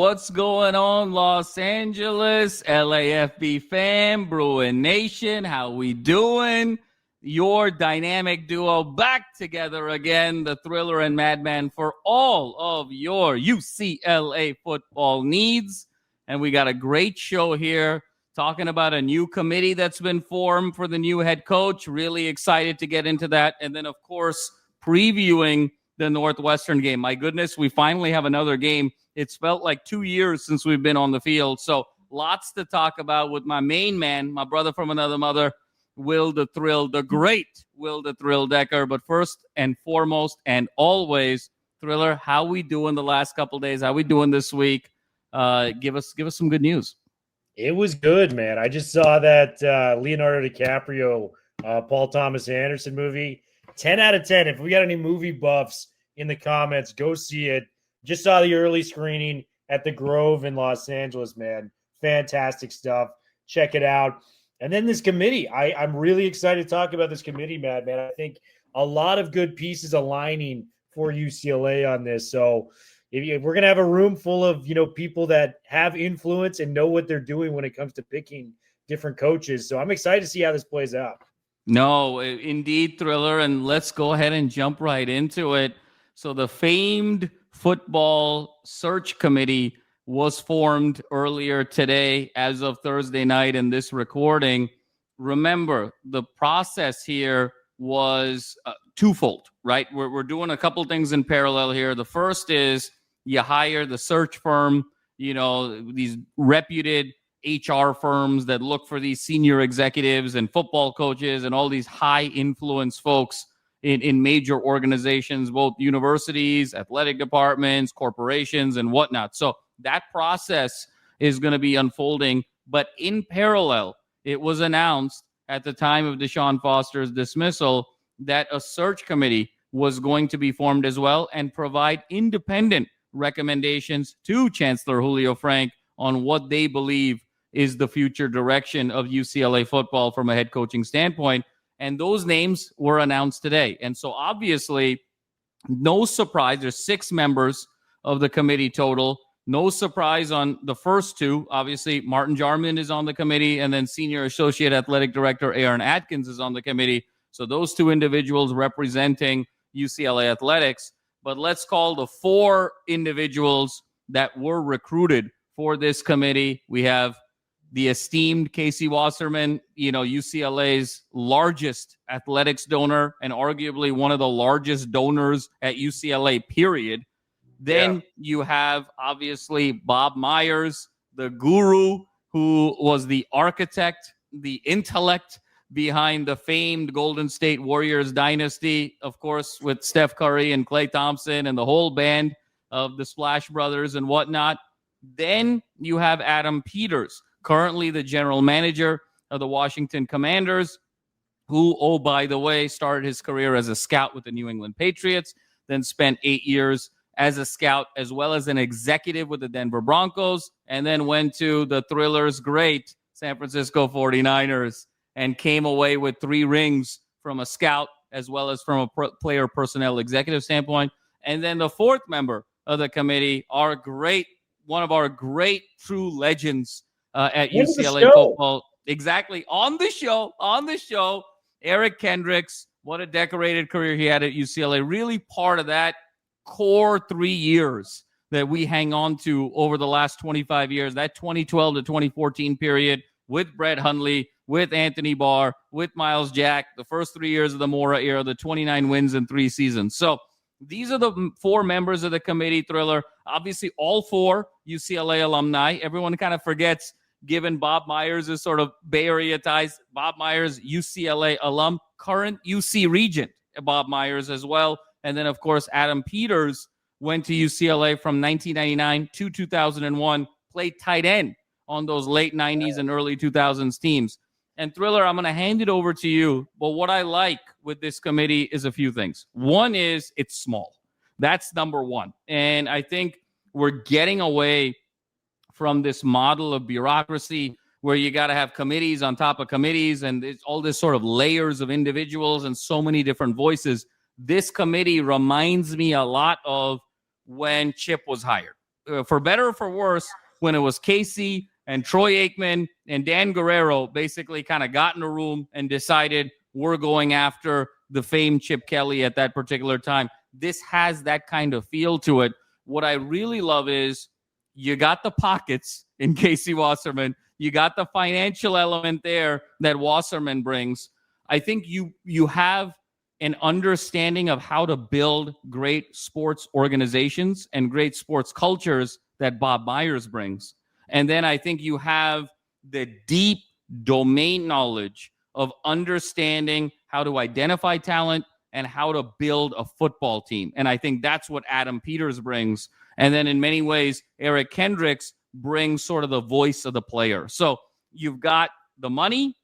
What's going on, Los Angeles, LAFB fam, Bruin Nation? How we doing? Your dynamic duo back together again, the Thriller and Madman, for all of your UCLA football needs. And we got a great show here talking about a new committee that's been formed for the new head coach. Really excited to get into that. And then, of course, previewing the Northwestern game. My goodness, we finally have another game. It's felt like 2 years since we've been on the field. So lots to talk about with my main man, my brother from another mother, Will the Thrill, the great Will the Thrill Decker. But first and foremost and always, Thriller, how we doing the last couple days? How we doing this week? Give us some good news. It was good, man. I just saw that Leonardo DiCaprio, Paul Thomas Anderson movie. 10 out of 10. If we got any movie buffs in the comments, go see it. Just saw the early screening at the Grove in Los Angeles, man. Fantastic stuff. Check it out. And then this committee. I'm really excited to talk about this committee, man. I think a lot of good pieces aligning for UCLA on this. So if we're going to have a room full of, people that have influence and know what they're doing when it comes to picking different coaches. So I'm excited to see how this plays out. No, indeed, Thriller. And let's go ahead and jump right into it. So the famed football search committee was formed earlier today as of Thursday night in this recording. Remember, the process here was twofold, right? We're doing a couple things in parallel here. The first is you hire the search firm, these reputed HR firms that look for these senior executives and football coaches and all these high influence folks in major organizations, both universities, athletic departments, corporations, and whatnot. So that process is going to be unfolding. But in parallel, it was announced at the time of DeShaun Foster's dismissal that a search committee was going to be formed as well and provide independent recommendations to Chancellor Julio Frank on what they believe is the future direction of UCLA football from a head coaching standpoint. And those names were announced today. And so obviously, no surprise, there's 6 members of the committee total. No surprise on the first 2. Obviously, Martin Jarman is on the committee, and then Senior Associate Athletic Director Aaron Atkins is on the committee. So those 2 individuals representing UCLA athletics. But let's call the 4 individuals that were recruited for this committee. We have the esteemed Casey Wasserman, UCLA's largest athletics donor and arguably one of the largest donors at UCLA, period. Then you have, obviously, Bob Myers, the guru who was the architect, the intellect behind the famed Golden State Warriors dynasty, of course, with Steph Curry and Klay Thompson and the whole band of the Splash Brothers and whatnot. Then you have Adam Peters, currently the general manager of the Washington Commanders, who, oh, by the way, started his career as a scout with the New England Patriots, then spent 8 years as a scout as well as an executive with the Denver Broncos, and then went to the Thriller's great San Francisco 49ers and came away with 3 rings from a scout as well as from a player personnel executive standpoint. And then the 4th member of the committee, one of our great true legends at UCLA football. Exactly. On the show, Eric Kendricks. What a decorated career he had at UCLA. Really part of that core 3 years that we hang on to over the last 25 years, that 2012 to 2014 period with Brett Hundley, with Anthony Barr, with Miles Jack, the first 3 years of the Mora era, the 29 wins in 3 seasons. So these are the 4 members of the committee, Thriller. Obviously, all 4 UCLA alumni. Everyone kind of forgets, given Bob Myers' sort of Bay Area ties. Bob Myers, UCLA alum, current UC Regent, Bob Myers as well. And then, of course, Adam Peters went to UCLA from 1999 to 2001, played tight end on those late 90s and early 2000s teams. And Thriller, I'm going to hand it over to you. But what I like with this committee is a few things. One is it's small. That's number one. And I think we're getting away from this model of bureaucracy where you got to have committees on top of committees and it's all this sort of layers of individuals and so many different voices. This committee reminds me a lot of when Chip was hired. for better or for worse, when it was Casey and Troy Aikman and Dan Guerrero basically kind of got in a room and decided we're going after the famed Chip Kelly at that particular time. This has that kind of feel to it. What I really love is you got the pockets in Casey Wasserman. You got the financial element there that Wasserman brings. I think you have an understanding of how to build great sports organizations and great sports cultures that Bob Myers brings. And then I think you have the deep domain knowledge of understanding how to identify talent and how to build a football team. And I think that's what Adam Peters brings. And then in many ways, Eric Kendricks brings sort of the voice of the player. So you've got the money,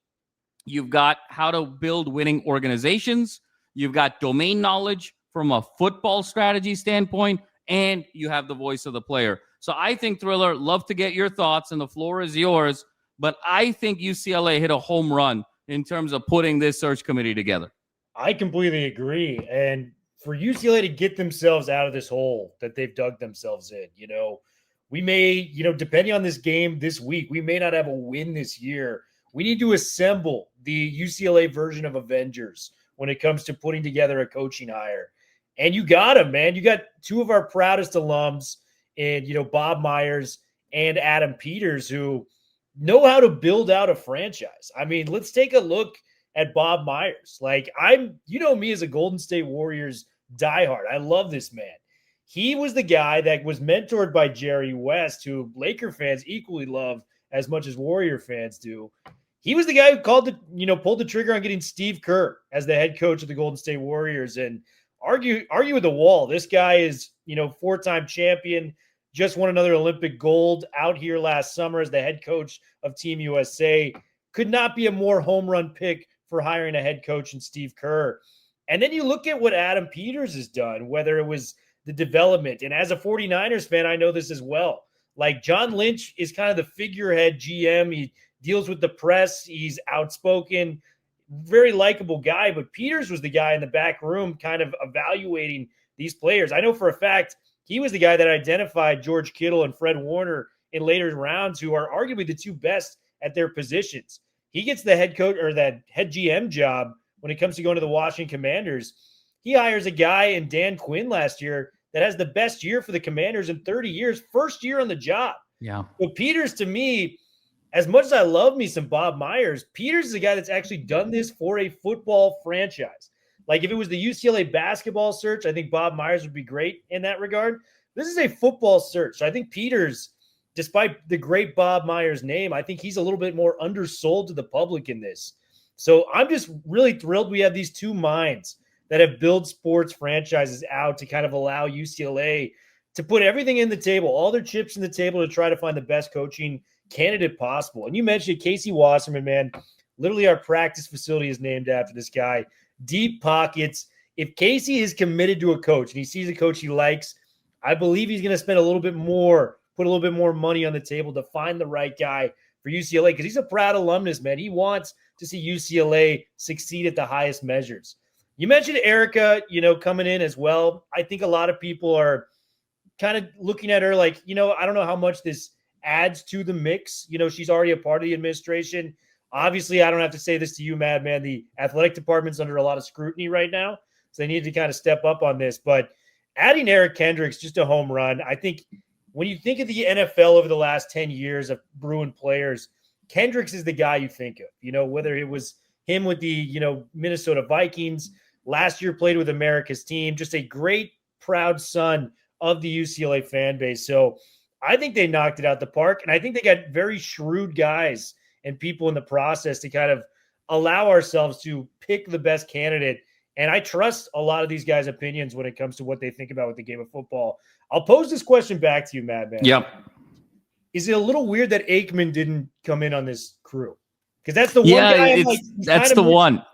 you've got how to build winning organizations, you've got domain knowledge from a football strategy standpoint, and you have the voice of the player. So I think, Thriller, love to get your thoughts, and the floor is yours. But I think UCLA hit a home run in terms of putting this search committee together. I completely agree. And for UCLA to get themselves out of this hole that they've dug themselves in, we may, depending on this game this week, we may not have a win this year. We need to assemble the UCLA version of Avengers when it comes to putting together a coaching hire. And you got them, man. You got two of our proudest alums in, Bob Myers and Adam Peters, who know how to build out a franchise. I mean, let's take a look at Bob Myers. Like, me as a Golden State Warriors diehard. I love this man. He was the guy that was mentored by Jerry West, who Laker fans equally love as much as Warrior fans do. He was the guy who pulled the trigger on getting Steve Kerr as the head coach of the Golden State Warriors. And argue with the wall. This guy is, four-time champion, just won another Olympic gold out here last summer as the head coach of Team USA. Could not be a more home run pick for hiring a head coach in Steve Kerr. And then you look at what Adam Peters has done, whether it was the development. And as a 49ers fan, I know this as well. Like, John Lynch is kind of the figurehead GM. He deals with the press. He's outspoken, very likable guy. But Peters was the guy in the back room kind of evaluating these players. I know for a fact he was the guy that identified George Kittle and Fred Warner in later rounds, who are arguably the two best at their positions. He gets the head coach or that head GM job when it comes to going to the Washington Commanders. He hires a guy in Dan Quinn last year that has the best year for the Commanders in 30 years, first year on the job. Yeah. But Peters, to me, as much as I love me some Bob Myers, Peters is a guy that's actually done this for a football franchise. Like, if it was the UCLA basketball search, I think Bob Myers would be great in that regard. This is a football search. So I think Peters, despite the great Bob Myers name, I think he's a little bit more undersold to the public in this. So I'm just really thrilled we have these two minds that have built sports franchises out to kind of allow UCLA to put everything in the table, all their chips in the table to try to find the best coaching candidate possible. And you mentioned Casey Wasserman, man. Literally, our practice facility is named after this guy. Deep pockets. If Casey is committed to a coach and he sees a coach he likes, I believe he's going to spend a little bit more, put a little bit more money on the table to find the right guy for UCLA, because he's a proud alumnus, man. He wants to see UCLA succeed at the highest measures. You mentioned Erica, coming in as well. I think a lot of people are kind of looking at her like, I don't know how much this adds to the mix. She's already a part of the administration. Obviously, I don't have to say this to you, Madman. The athletic department's under a lot of scrutiny right now, so they need to kind of step up on this. But adding Eric Kendricks, just a home run. I think when you think of the NFL over the last 10 years of Bruin players, Kendricks is the guy you think of, whether it was him with the, Minnesota Vikings, last year played with America's team, just a great, proud son of the UCLA fan base. So I think they knocked it out the park, and I think they got very shrewd guys and people in the process to kind of allow ourselves to pick the best candidate. And I trust a lot of these guys' opinions when it comes to what they think about with the game of football. I'll pose this question back to you, Madman. Yep. Is it a little weird that Aikman didn't come in on this crew? Because that's the one guy. That's the one.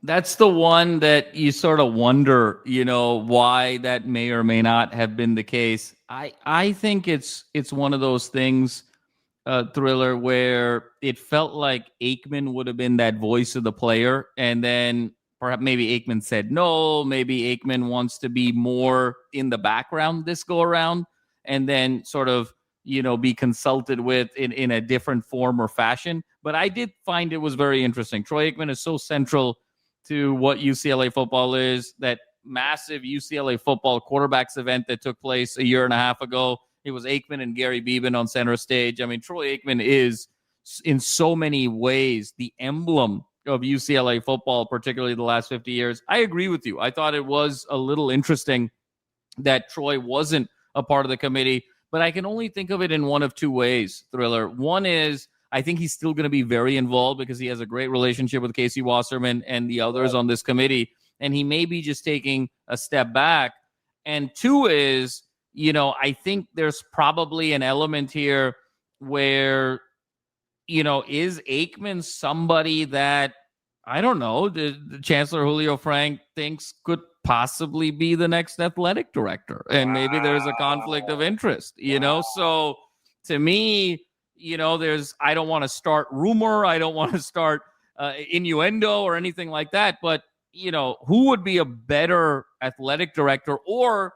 That's the one that you sort of wonder, why that may or may not have been the case. I think it's one of those things, Thriller, where it felt like Aikman would have been that voice of the player, and then perhaps maybe Aikman said no, maybe Aikman wants to be more in the background this go around. and then sort of, be consulted with in a different form or fashion. But I did find it was very interesting. Troy Aikman is so central to what UCLA football is. That massive UCLA football quarterbacks event that took place a year and a half ago, it was Aikman and Gary Beeman on center stage. I mean, Troy Aikman is in so many ways the emblem of UCLA football, particularly the last 50 years. I agree with you. I thought it was a little interesting that Troy wasn't a part of the committee, but I can only think of it in one of two ways, Thriller. One is I think he's still going to be very involved because he has a great relationship with Casey Wasserman and the others on this committee, and he may be just taking a step back. And two is, I think there's probably an element here where, is Aikman somebody that, I don't know, the Chancellor Julio Frank thinks could possibly be the next athletic director, and maybe there's a conflict of interest, So to me, I don't want to start rumor. I don't want to start innuendo or anything like that. But, who would be a better athletic director, or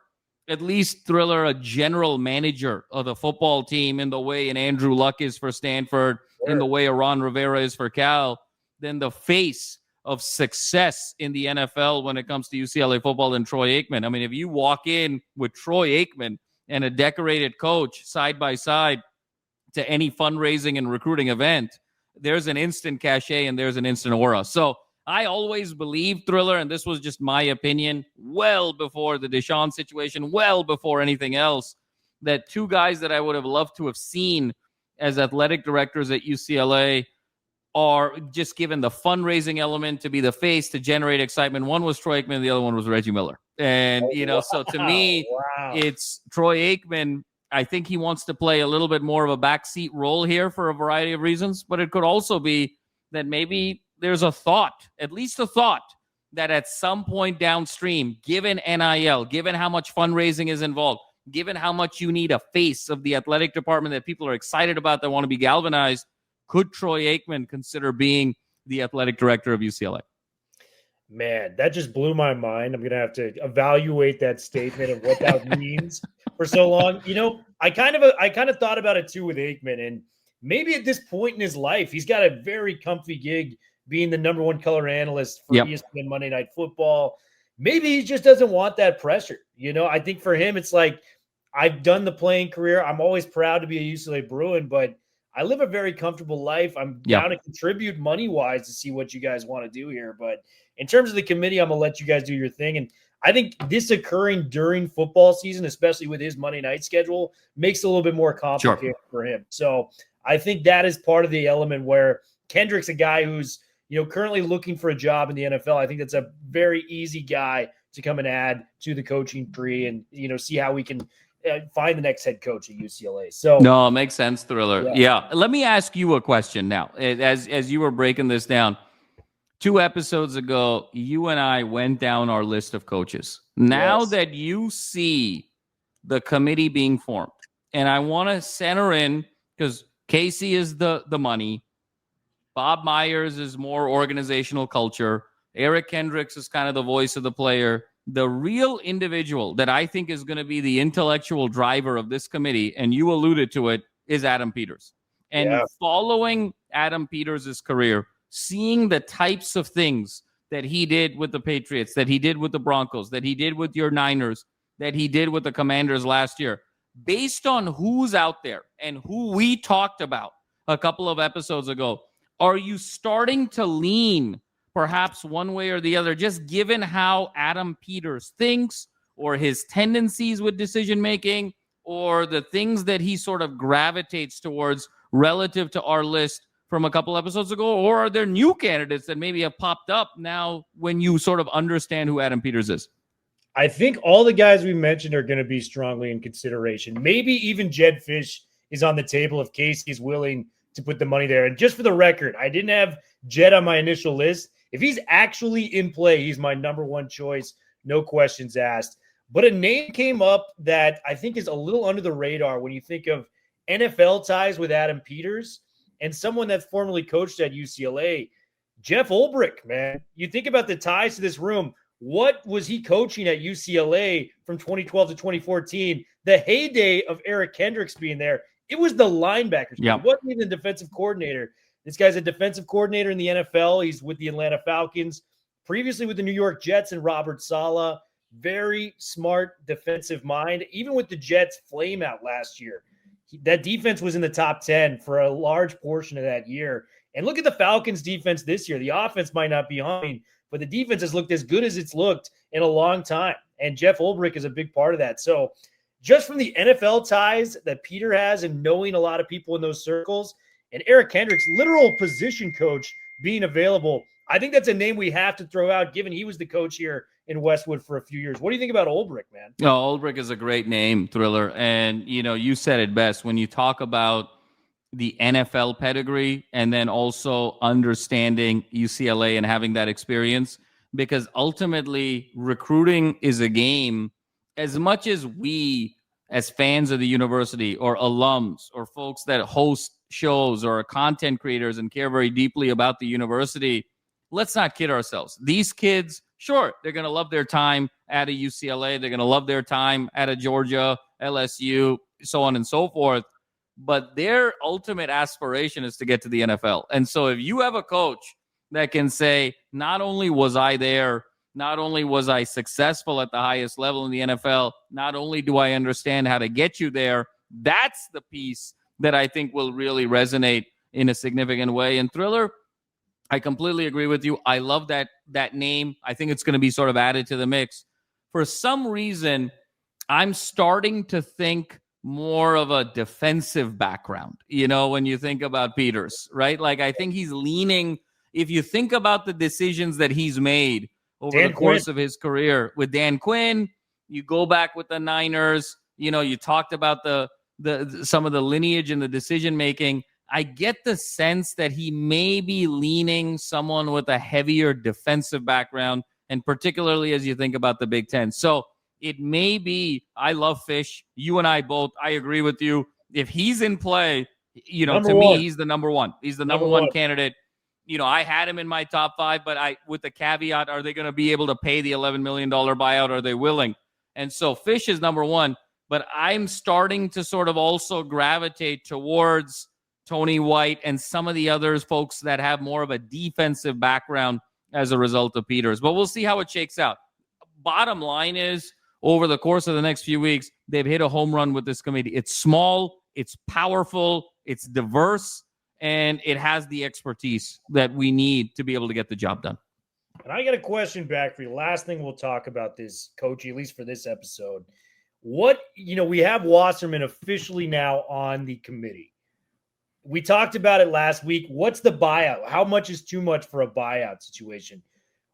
at least, Thriller, a general manager of the football team in the way an Andrew Luck is for Stanford, in the way a Ron Rivera is for Cal, than the face of success in the NFL when it comes to UCLA football and Troy Aikman? I mean, if you walk in with Troy Aikman and a decorated coach side by side to any fundraising and recruiting event, there's an instant cachet and there's an instant aura. So I always believe, Thriller, and this was just my opinion, well before the DeShaun situation, well before anything else, that two guys that I would have loved to have seen as athletic directors at UCLA are just given the fundraising element to be the face to generate excitement. One was Troy Aikman, the other one was Reggie Miller. And, so to me, it's Troy Aikman. I think he wants to play a little bit more of a backseat role here for a variety of reasons, but it could also be that maybe there's a thought, at least a thought, that at some point downstream, given NIL, given how much fundraising is involved, given how much you need a face of the athletic department that people are excited about, that want to be galvanized, could Troy Aikman consider being the athletic director of UCLA? Man, that just blew my mind. I'm going to have to evaluate that statement and what that means for so long. I kind of thought about it too with Aikman, and maybe at this point in his life, he's got a very comfy gig being the number one color analyst for ESPN Monday Night Football. Maybe he just doesn't want that pressure. I think for him, it's like, I've done the playing career. I'm always proud to be a UCLA Bruin, but I live a very comfortable life. I'm down to contribute money-wise to see what you guys want to do here. But in terms of the committee, I'm going to let you guys do your thing. And I think this occurring during football season, especially with his Monday night schedule, makes it a little bit more complicated for him. So I think that is part of the element where Kendrick's a guy who's, currently looking for a job in the NFL. I think that's a very easy guy to come and add to the coaching tree and, see how we can find the next head coach at UCLA. So no, it makes sense, Thriller. Yeah. Let me ask you a question now. As you were breaking this down, 2 episodes ago, you and I went down our list of coaches. Now that you see the committee being formed, and I want to center in, because Casey is the money, Bob Myers is more organizational culture, Eric Kendricks is kind of the voice of the player. The real individual that I think is going to be the intellectual driver of this committee, and you alluded to it, is Adam Peters. And following Adam Peters' career, seeing the types of things that he did with the Patriots, that he did with the Broncos, that he did with your Niners, that he did with the Commanders last year, based on who's out there and who we talked about a couple of episodes ago, are you starting to lean perhaps one way or the other, just given how Adam Peters thinks, or his tendencies with decision-making, or the things that he sort of gravitates towards relative to our list from a couple episodes ago? Or are there new candidates that maybe have popped up now when you sort of understand who Adam Peters is? I think all the guys we mentioned are going to be strongly in consideration. Maybe even Jed Fish is on the table if Casey is willing to put the money there. And just for the record, I didn't have Jed on my initial list. If he's actually in play, he's my number one choice, no questions asked. But a name came up that I think is a little under the radar when you think of NFL ties with Adam Peters and someone that's formerly coached at UCLA, Jeff Ulbrich, man. You think about the ties to this room. What was he coaching at UCLA from 2012 to 2014? The heyday of Eric Kendricks being there. It was the linebackers. Yeah. He wasn't even the defensive coordinator. This guy's a defensive coordinator in the NFL. He's with the Atlanta Falcons, previously with the New York Jets and Robert Saleh. Very smart defensive mind. Even with the Jets flame out last year, that defense was in the top 10 for a large portion of that year. And look at the Falcons defense this year. The offense might not be humming, but the defense has looked as good as it's looked in a long time. And Jeff Ulbrich is a big part of that. So just from the NFL ties that Peter has and knowing a lot of people in those circles, and Eric Kendricks, literal position coach, being available, I think that's a name we have to throw out, given he was the coach here in Westwood for a few years. What do you think about Ulbrich, man? No, Ulbrich is a great name, Thriller. And, you said it best. When you talk about the NFL pedigree and then also understanding UCLA and having that experience, because ultimately recruiting is a game. As much as we, as fans of the university or alums or folks that host shows or are content creators and care very deeply about the university, let's not kid ourselves. These kids, sure, they're going to love their time at a UCLA. They're going to love their time at a Georgia, LSU, so on and so forth. But their ultimate aspiration is to get to the NFL. And so if you have a coach that can say, not only was I there, not only was I successful at the highest level in the NFL, not only do I understand how to get you there, that's the piece that I think will really resonate in a significant way. And Thriller, I completely agree with you. I love that name. I think it's going to be sort of added to the mix. For some reason, I'm starting to think more of a defensive background, when you think about Peters, right? Like, I think he's leaning, if you think about the decisions that he's made over the course of his career with Dan Quinn, you go back with the Niners, you talked about the some of the lineage and the decision making. I get the sense that he may be leaning someone with a heavier defensive background, and particularly as you think about the Big Ten. So it may be, I love Fish. You and I both, I agree with you. If he's in play, me, he's the number one. He's the number one candidate. I had him in my top 5, but with the caveat, are they going to be able to pay the $11 million buyout? Are they willing? And so Fish is number one, but I'm starting to sort of also gravitate towards Tony White and some of the others folks that have more of a defensive background as a result of Peters. But we'll see how it shakes out. Bottom line is, over the course of the next few weeks, they've hit a home run with this committee. It's small, it's powerful, it's diverse, and it has the expertise that we need to be able to get the job done. And I got a question back for you. Last thing we'll talk about this, Coach, at least for this episode. We have Wasserman officially now on the committee. We talked about it last week. What's the buyout? How much is too much for a buyout situation?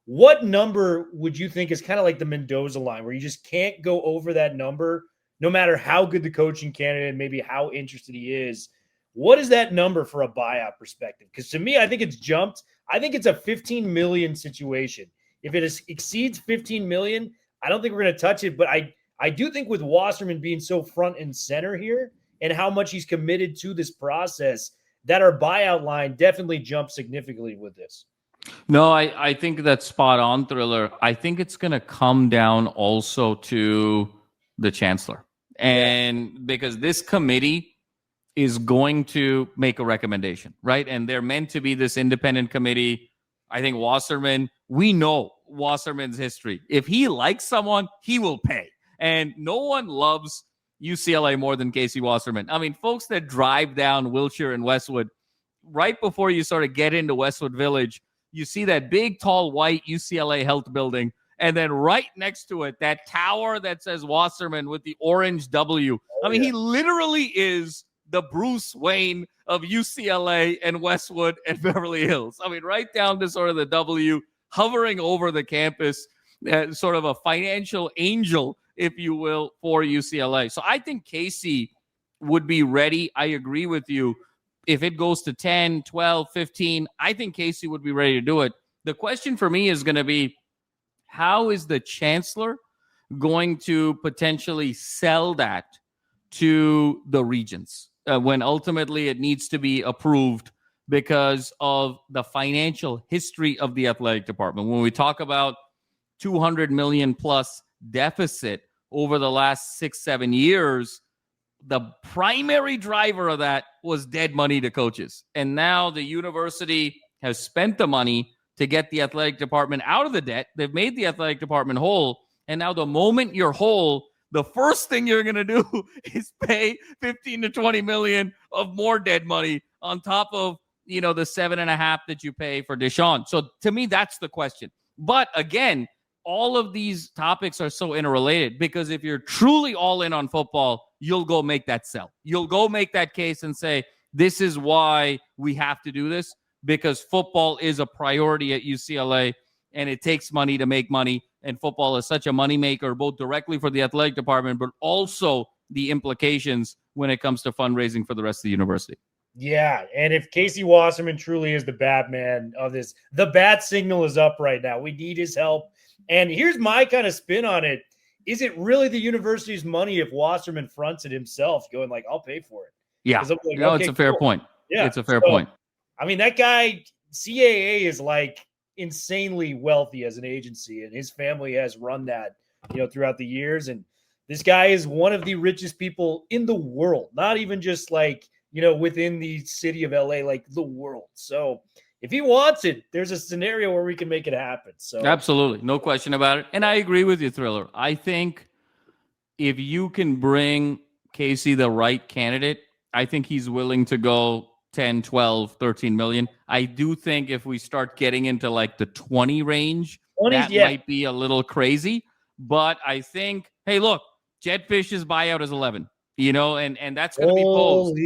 What number would you think is kind of like the Mendoza line, where you just can't go over that number, no matter how good the coaching candidate and maybe how interested he is? What is that number for a buyout perspective? Because to me, I think it's jumped. I think it's a $15 million situation. If it exceeds $15 million, I don't think we're going to touch it. But I do think with Wasserman being so front and center here and how much he's committed to this process, that our buyout line definitely jumps significantly with this. No, I think that's spot on, Thriller. I think it's going to come down also to the chancellor. And because this committee is going to make a recommendation, right? And they're meant to be this independent committee. I think Wasserman, we know Wasserman's history. If he likes someone, he will pay. And no one loves UCLA more than Casey Wasserman. I mean, folks that drive down Wilshire and Westwood, right before you sort of get into Westwood Village, you see that big, tall, white UCLA Health building. And then right next to it, that tower that says Wasserman with the orange W. He literally is the Bruce Wayne of UCLA and Westwood and Beverly Hills. Right down to sort of the W, hovering over the campus, sort of a financial angel, if you will, for UCLA. So I think Casey would be ready. I agree with you. If it goes to 10, 12, 15, I think Casey would be ready to do it. The question for me is going to be, how is the chancellor going to potentially sell that to the regents when ultimately it needs to be approved because of the financial history of the athletic department? When we talk about $200 million plus deficit over the last 6-7 years. The primary driver of that was dead money to coaches. And now the university has spent the money to get the athletic department out of the debt. They've made the athletic department whole. And now the moment you're whole, the first thing you're going to do is pay 15 to 20 million of more dead money on top of, the 7.5 that you pay for DeShaun. So to me, that's the question. But again, all of these topics are so interrelated, because if you're truly all in on football, you'll go make that sell. You'll go make that case and say, this is why we have to do this, because football is a priority at UCLA and it takes money to make money. And football is such a moneymaker, both directly for the athletic department, but also the implications when it comes to fundraising for the rest of the university. Yeah, and if Casey Wasserman truly is the Batman of this, the bat signal is up right now. We need his help. And here's my kind of spin on it. Is it really the university's money if Wasserman fronts it himself, going like, I'll pay for it? Yeah, like, no, okay, it's a fair point. Yeah, it's a fair point. I mean, that guy, CAA is like insanely wealthy as an agency, and his family has run that, throughout the years. And this guy is one of the richest people in the world, not even just like, within the city of LA, like the world. So if he wants it, there's a scenario where we can make it happen. So absolutely, no question about it. And I agree with you, Thriller. I think if you can bring Casey the right candidate, I think he's willing to go 10, 12, 13 million. I do think if we start getting into like the 20 range, that might be a little crazy. But I think, hey, look, Jetfish's buyout is 11, and that's going to be posed.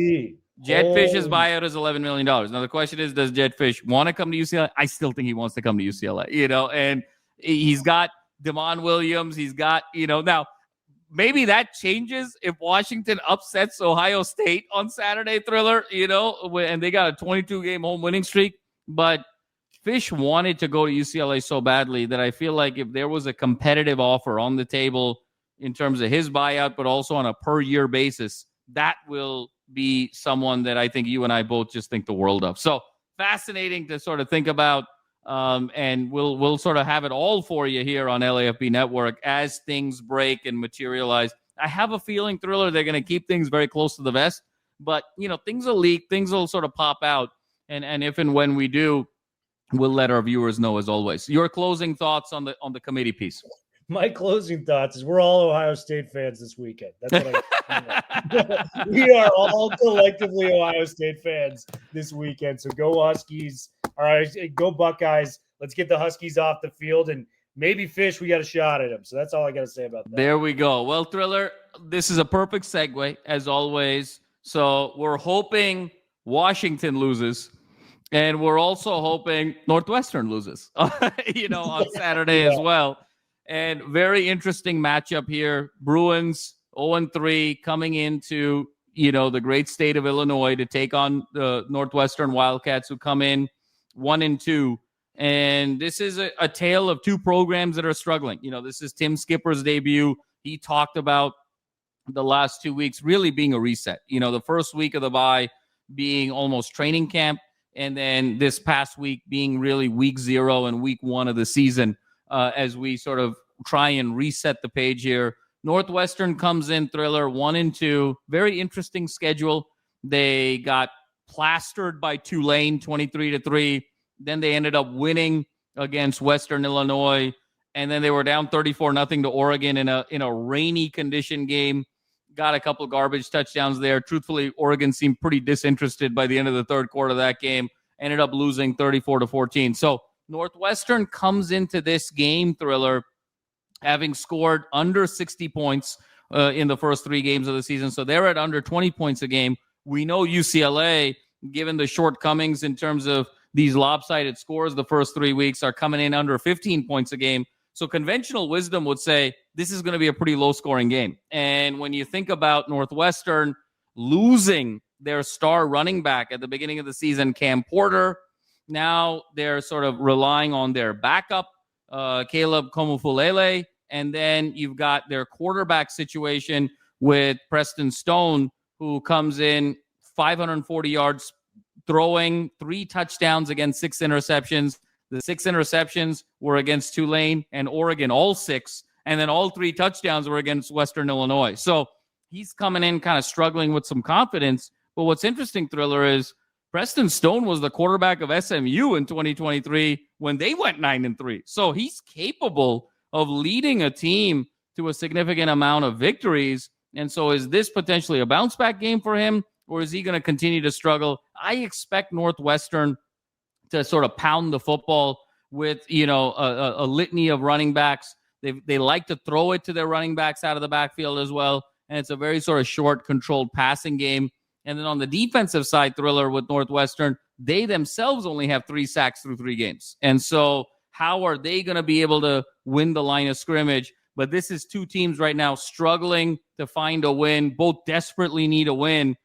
Jetfish's buyout is $11 million. Now, the question is, does Jetfish want to come to UCLA? I still think he wants to come to UCLA, and he's got Damon Williams. He's got, now maybe that changes if Washington upsets Ohio State on Saturday, Thriller, and they got a 22-game home winning streak. But Fish wanted to go to UCLA so badly that I feel like if there was a competitive offer on the table in terms of his buyout, but also on a per-year basis, that will be someone that I think you and I both just think the world of. So fascinating to sort of think about, and we'll sort of have it all for you here on LAFB Network as things break and materialize. I have a feeling, Thriller, they're going to keep things very close to the vest, but things will leak, things will sort of pop out, and if and when we do, we'll let our viewers know as always. Your closing thoughts on the committee piece. My closing thoughts is we're all Ohio State fans this weekend. That's what we are all collectively Ohio State fans this weekend. So go Huskies. All right, go Buckeyes. Let's get the Huskies off the field, and maybe Fish, we got a shot at him. So that's all I got to say about that. There we go. Well, Thriller, this is a perfect segue, as always. So we're hoping Washington loses, and we're also hoping Northwestern loses, on Saturday as well. And very interesting matchup here. Bruins 0-3 coming into, the great state of Illinois to take on the Northwestern Wildcats, who come in 1-2. And this is a tale of two programs that are struggling. This is Tim Skipper's debut. He talked about the last 2 weeks really being a reset. The first week of the bye being almost training camp, and then this past week being really week 0 and week 1 of the season. As we sort of try and reset the page here. Northwestern comes in, Thriller, 1-2. Very interesting schedule. They got plastered by Tulane, 23-3. Then they ended up winning against Western Illinois. And then they were down 34-0 to Oregon in a rainy condition game. Got a couple garbage touchdowns there. Truthfully, Oregon seemed pretty disinterested by the end of the third quarter of that game. Ended up losing 34-14. So Northwestern comes into this game, Thriller, having scored under 60 points in the first 3 games of the season. So they're at under 20 points a game. We know UCLA, given the shortcomings in terms of these lopsided scores the first 3 weeks, are coming in under 15 points a game. So conventional wisdom would say this is going to be a pretty low-scoring game. And when you think about Northwestern losing their star running back at the beginning of the season, Cam Porter, now they're sort of relying on their backup, Caleb Komufulele, and then you've got their quarterback situation with Preston Stone, who comes in 540 yards, throwing 3 touchdowns against 6 interceptions. The 6 interceptions were against Tulane and Oregon, all 6. And then all 3 touchdowns were against Western Illinois. So he's coming in kind of struggling with some confidence. But what's interesting, Thriller, is Preston Stone was the quarterback of SMU in 2023 when they went 9-3. So he's capable of leading a team to a significant amount of victories. And so is this potentially a bounce back game for him, or is he going to continue to struggle? I expect Northwestern to sort of pound the football with, a litany of running backs. They like to throw it to their running backs out of the backfield as well. And it's a very sort of short, controlled passing game. And then on the defensive side, Thriller, with Northwestern, they themselves only have 3 sacks through 3 games. And so how are they going to be able to win the line of scrimmage? But this is 2 teams right now struggling to find a win. Both desperately need a win.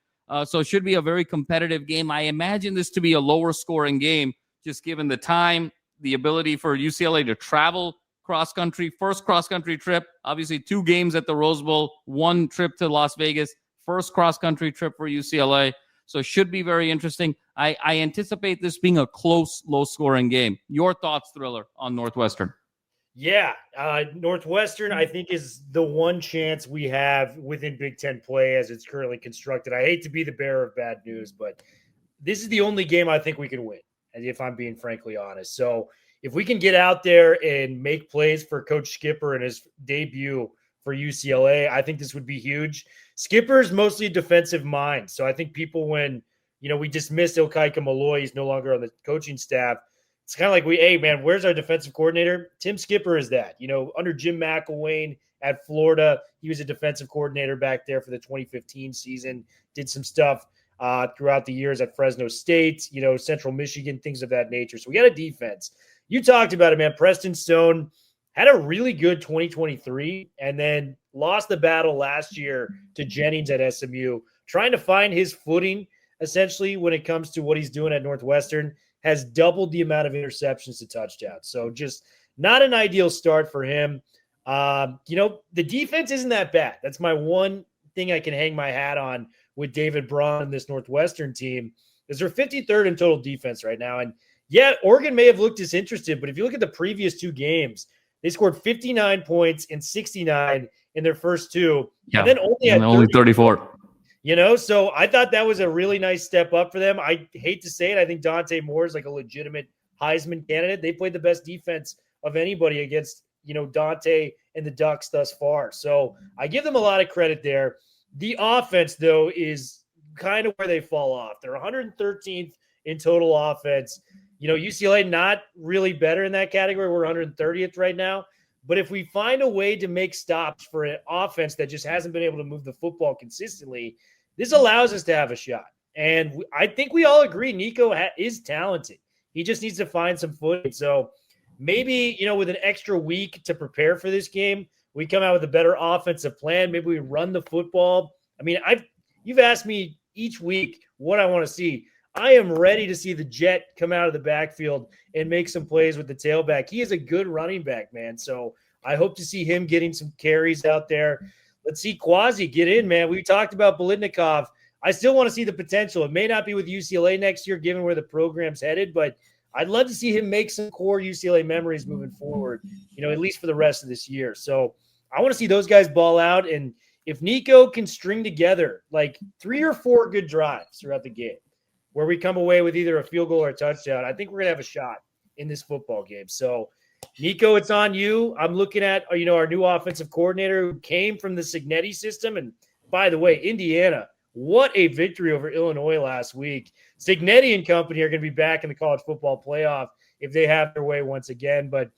So it should be a very competitive game. I imagine this to be a lower scoring game, just given the time, the ability for UCLA to travel cross-country, first cross-country trip, obviously 2 games at the Rose Bowl, 1 trip to Las Vegas, first cross-country trip for UCLA. So it should be very interesting. I anticipate this being a close, low-scoring game. Your thoughts, Thriller, on Northwestern? Yeah, Northwestern, I think, is the one chance we have within Big Ten play as it's currently constructed. I hate to be the bearer of bad news, but this is the only game I think we can win, if I'm being frankly honest. So if we can get out there and make plays for Coach Skipper in his debut for UCLA, I think this would be huge. Skipper is mostly a defensive mind. So I think people, when, we dismissed Ilkaika Malloy, he's no longer on the coaching staff. It's kind of like hey, man, where's our defensive coordinator? Tim Skipper is that. Under Jim McElwain at Florida, he was a defensive coordinator back there for the 2015 season, did some stuff throughout the years at Fresno State, Central Michigan, things of that nature. So we got a defense. You talked about it, man. Preston Stone had a really good 2023 and then lost the battle last year to Jennings at SMU, trying to find his footing essentially when it comes to what he's doing at Northwestern. Has doubled the amount of interceptions to touchdowns. So just not an ideal start for him. The defense isn't that bad. That's my one thing I can hang my hat on with David Braun and this Northwestern team, is they're 53rd in total defense right now. And yeah, Oregon may have looked disinterested, but if you look at the previous 2 games, they scored 59 points and 69 in their first 2. Yeah. And then only 34. So I thought that was a really nice step up for them. I hate to say it. I think Dante Moore is like a legitimate Heisman candidate. They played the best defense of anybody against, Dante and the Ducks thus far. So I give them a lot of credit there. The offense, though, is kind of where they fall off. They're 113th in total offense. UCLA not really better in that category. We're 130th right now. But if we find a way to make stops for an offense that just hasn't been able to move the football consistently, this allows us to have a shot. And I think we all agree Nico is talented. He just needs to find some footing. So maybe, with an extra week to prepare for this game, we come out with a better offensive plan. Maybe we run the football. I mean, you've asked me each week what I want to see. I am ready to see the Jet come out of the backfield and make some plays with the tailback. He is a good running back, man. So I hope to see him getting some carries out there. Let's see Quasi get in, man. We talked about Bolitnikov. I still want to see the potential. It may not be with UCLA next year, given where the program's headed, but I'd love to see him make some core UCLA memories moving forward, at least for the rest of this year. So I want to see those guys ball out. And if Nico can string together like 3 or 4 good drives throughout the game, where we come away with either a field goal or a touchdown, I think we're going to have a shot in this football game. So, Nico, it's on you. I'm looking at, our new offensive coordinator who came from the Cignetti system. And by the way, Indiana, what a victory over Illinois last week. Cignetti and company are going to be back in the college football playoff if they have their way once again. But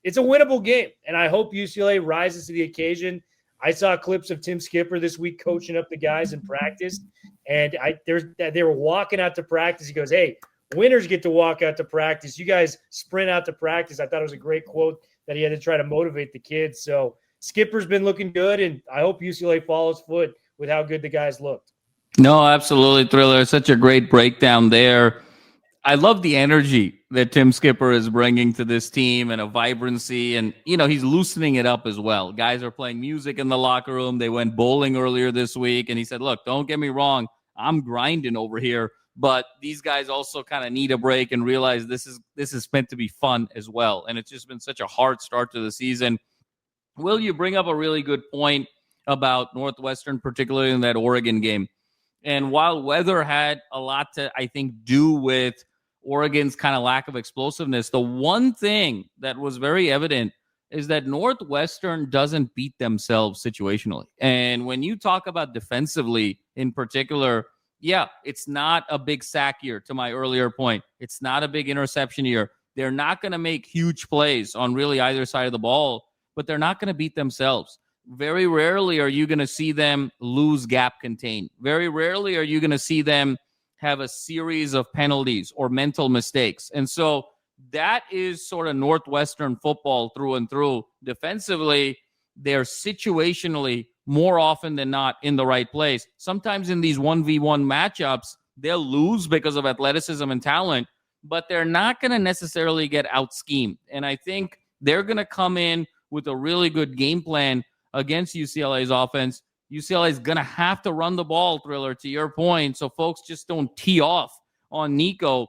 it's a winnable game, and I hope UCLA rises to the occasion. I saw clips of Tim Skipper this week coaching up the guys in practice, and they were walking out to practice. He goes, "Hey, winners get to walk out to practice. You guys sprint out to practice." I thought it was a great quote that he had to try to motivate the kids. So Skipper's been looking good, and I hope UCLA follows foot with how good the guys looked. No, absolutely, Thriller. Such a great breakdown there. I love the energy that Tim Skipper is bringing to this team and a vibrancy. And, he's loosening it up as well. Guys are playing music in the locker room. They went bowling earlier this week. And he said, look, don't get me wrong. I'm grinding over here, but these guys also kind of need a break and realize this is meant to be fun as well. And it's just been such a hard start to the season. Will, you bring up a really good point about Northwestern, particularly in that Oregon game. And while weather had a lot to, I think, do with Oregon's kind of lack of explosiveness, the one thing that was very evident is that Northwestern doesn't beat themselves situationally. And when you talk about defensively in particular, yeah, it's not a big sack year, to my earlier point. It's not a big interception year. They're not going to make huge plays on really either side of the ball, but they're not going to beat themselves. Very rarely are you going to see them lose gap contain. Very rarely are you going to see them have a series of penalties or mental mistakes. And so that is sort of Northwestern football through and through. Defensively, they're situationally more often than not in the right place. Sometimes in these 1v1 matchups, they'll lose because of athleticism and talent, but they're not going to necessarily get out-schemed. And I think they're going to come in with a really good game plan against UCLA's offense. UCLA is going to have to run the ball, Thriller, to your point, so folks just don't tee off on Nico.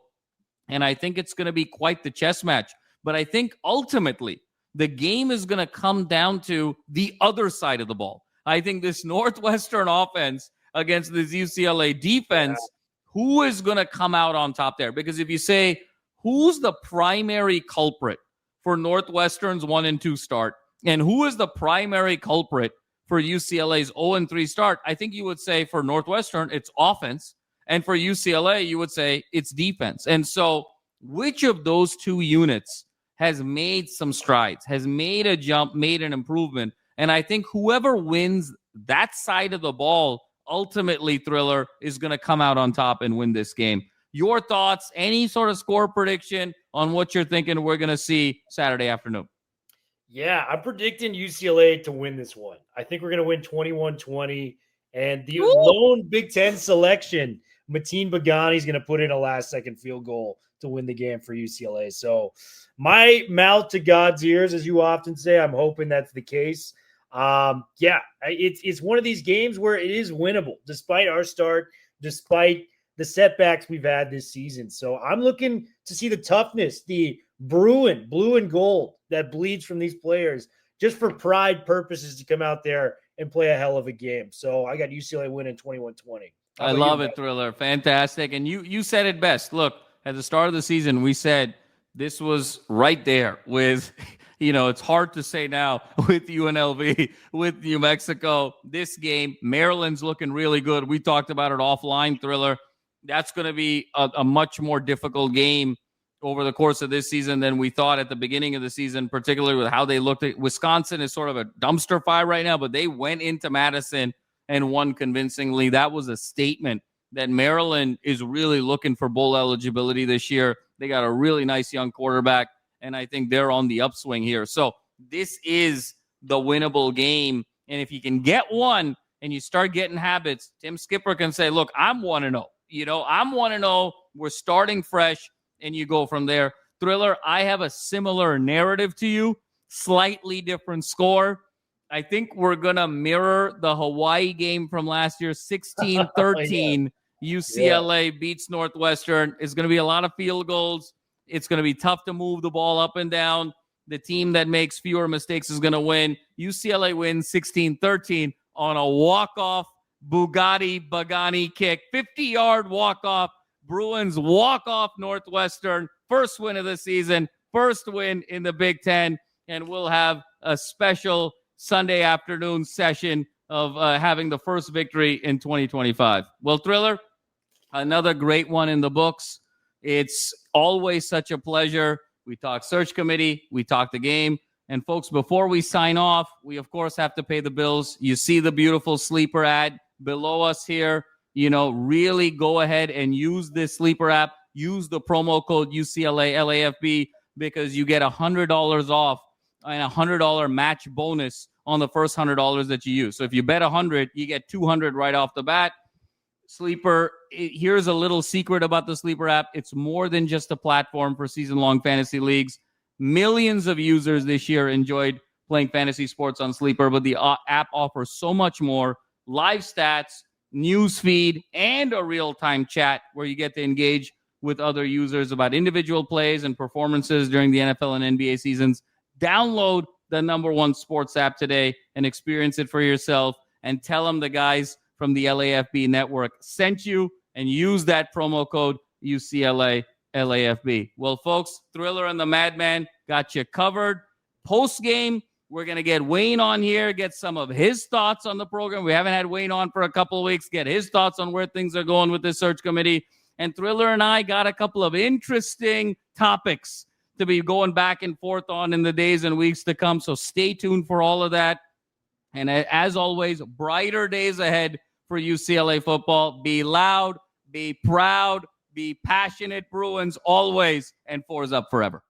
And I think it's going to be quite the chess match. But I think ultimately the game is going to come down to the other side of the ball. I think this Northwestern offense against this UCLA defense, who is going to come out on top there? Because if you say, who's the primary culprit for Northwestern's 1-2 start, and who is the primary culprit for UCLA's 0-3 start, I think you would say for Northwestern, it's offense. And for UCLA, you would say it's defense. And so which of those two units has made some strides, has made a jump, made an improvement? And I think whoever wins that side of the ball, ultimately, Thriller, is going to come out on top and win this game. Your thoughts, any sort of score prediction on what you're thinking we're going to see Saturday afternoon? Yeah, I'm predicting UCLA to win this one. I think we're going to win 21-20. And the lone Big Ten selection, Mateen Bagani, is going to put in a last-second field goal to win the game for UCLA. So my mouth to God's ears, as you often say, I'm hoping that's the case. It's one of these games where it is winnable, despite our start, despite the setbacks we've had this season. So I'm looking to see the toughness, the blue and gold that bleeds from these players, just for pride purposes, to come out there and play a hell of a game. So I got UCLA winning 21-20. I love it, Thriller. Fantastic. And you said it best. Look, at the start of the season, we said this was right there with, it's hard to say now with UNLV, with New Mexico. This game, Maryland's looking really good. We talked about it offline, Thriller. That's going to be a much more difficult game over the course of this season than we thought at the beginning of the season, particularly with how they looked at Wisconsin is sort of a dumpster fire right now, but they went into Madison and won convincingly. That was a statement that Maryland is really looking for bowl eligibility this year. They got a really nice young quarterback, and I think they're on the upswing here. So this is the winnable game. And if you can get one and you start getting habits, Tim Skipper can say, look, I'm 1-0. I'm 1-0. We're starting fresh. And you go from there. Thriller, I have a similar narrative to you, slightly different score. I think we're going to mirror the Hawaii game from last year, 16-13. UCLA beats Northwestern. It's going to be a lot of field goals. It's going to be tough to move the ball up and down. The team that makes fewer mistakes is going to win. UCLA wins 16-13 on a walk-off Bugatti Bagani kick, 50-yard walk-off. Bruins walk off Northwestern. First win of the season, first win in the Big Ten, and we'll have a special Sunday afternoon session of having the first victory in 2025. Well, Thriller, another great one in the books. It's always such a pleasure. We talk search committee, we talk the game. And folks, before we sign off, we of course have to pay the bills. You see the beautiful sleeper ad below us here. Really go ahead and use this sleeper app. Use the promo code UCLA LAFB because you get $100 off and $100 match bonus on the first $100 that you use. So if you bet 100, you get 200 right off the bat. Sleeper, here's a little secret about the Sleeper app. It's more than just a platform for season-long fantasy leagues. Millions of users this year enjoyed playing fantasy sports on Sleeper, but the app offers so much more. Live stats, news feed, and a real-time chat where you get to engage with other users about individual plays and performances during the NFL and NBA seasons. Download the number one sports app today and experience it for yourself, and tell them the guys from the LAFB network sent you, and use that promo code UCLA LAFB. Well, folks, Thriller and the Madman got you covered. Post-game, we're going to get Wayne on here, get some of his thoughts on the program. We haven't had Wayne on for a couple of weeks, get his thoughts on where things are going with the search committee. And Thriller and I got a couple of interesting topics to be going back and forth on in the days and weeks to come. So stay tuned for all of that. And as always, brighter days ahead for UCLA football. Be loud, be proud, be passionate Bruins always, and 4's up forever.